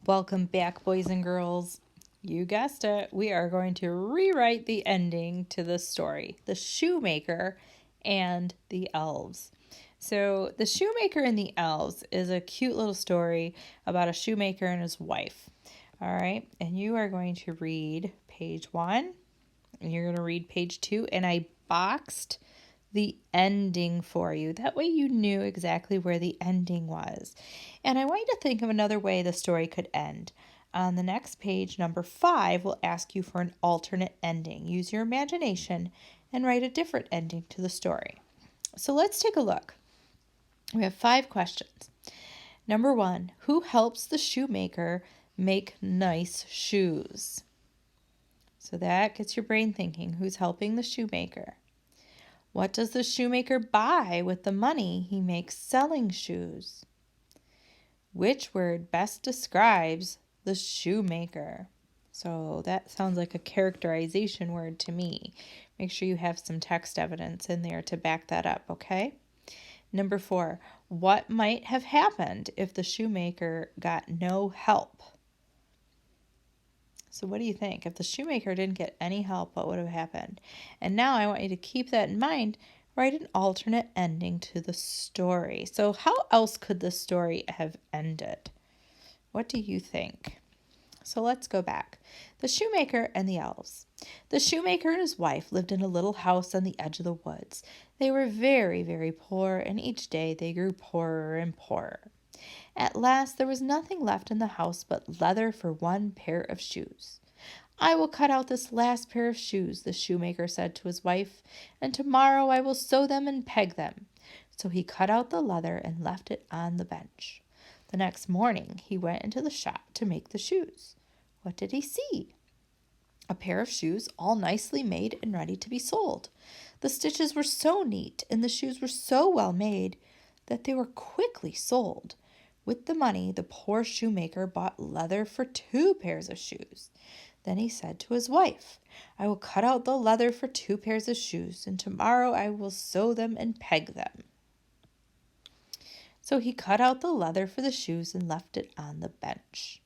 Welcome back, boys and girls. You guessed it. We are going to rewrite the ending to the story, The Shoemaker and the Elves. So, The Shoemaker and the Elves is a cute little story about a shoemaker and his wife. All right, and you are going to read page 1, and you're going to read page 2, and I boxed the ending for you. That way you knew exactly where the ending was. And I want you to think of another way the story could end. On the next page, number 5, will ask you for an alternate ending. Use your imagination and write a different ending to the story. So let's take a look. We have 5 questions. Number 1, who helps the shoemaker make nice shoes? So that gets your brain thinking. Who's helping the shoemaker? What does the shoemaker buy with the money he makes selling shoes? Which word best describes the shoemaker? So that sounds like a characterization word to me. Make sure you have some text evidence in there to back that up, okay? Number 4, what might have happened if the shoemaker got no help? So what do you think? If the shoemaker didn't get any help, what would have happened? And now I want you to keep that in mind. Write an alternate ending to the story. So how else could the story have ended? What do you think? So let's go back. The shoemaker and the elves. The shoemaker and his wife lived in a little house on the edge of the woods. They were very, very poor, and each day they grew poorer and poorer. At last there was nothing left in the house but leather for one pair of shoes. I will cut out this last pair of shoes, the shoemaker said to his wife, and tomorrow I will sew them and peg them. So he cut out the leather and left it on the bench. The next morning he went into the shop to make the shoes. What did he see? A pair of shoes all nicely made and ready to be sold. The stitches were so neat and the shoes were so well made that they were quickly sold. With the money, the poor shoemaker bought leather for 2 pairs of shoes. Then he said to his wife, I will cut out the leather for 2 pairs of shoes, and tomorrow I will sew them and peg them. So he cut out the leather for the shoes and left it on the bench.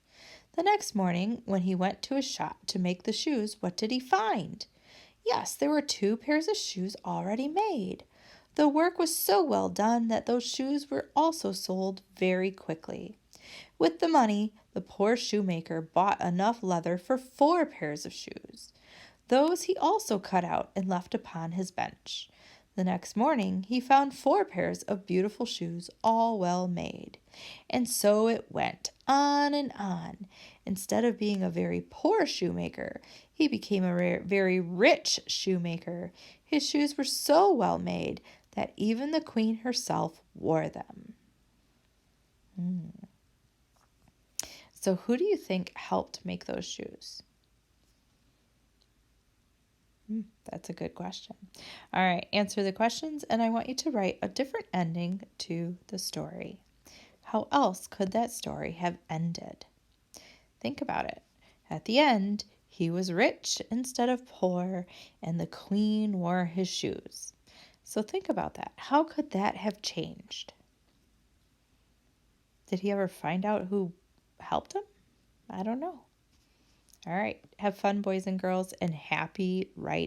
The next morning, when he went to his shop to make the shoes, what did he find? Yes, there were 2 pairs of shoes already made. The work was so well done that those shoes were also sold very quickly. With the money, the poor shoemaker bought enough leather for 4 pairs of shoes. Those he also cut out and left upon his bench. The next morning he found 4 pairs of beautiful shoes, all well made. And so it went on and on. Instead of being a very poor shoemaker, he became a very rich shoemaker. His shoes were so well made that even the queen herself wore them. So who do you think helped make those shoes? That's a good question. All right, answer the questions, and I want you to write a different ending to the story. How else could that story have ended? Think about it. At the end, he was rich instead of poor, and the queen wore his shoes. So think about that. How could that have changed? Did he ever find out who helped him? I don't know. All right. Have fun, boys and girls, and happy writing.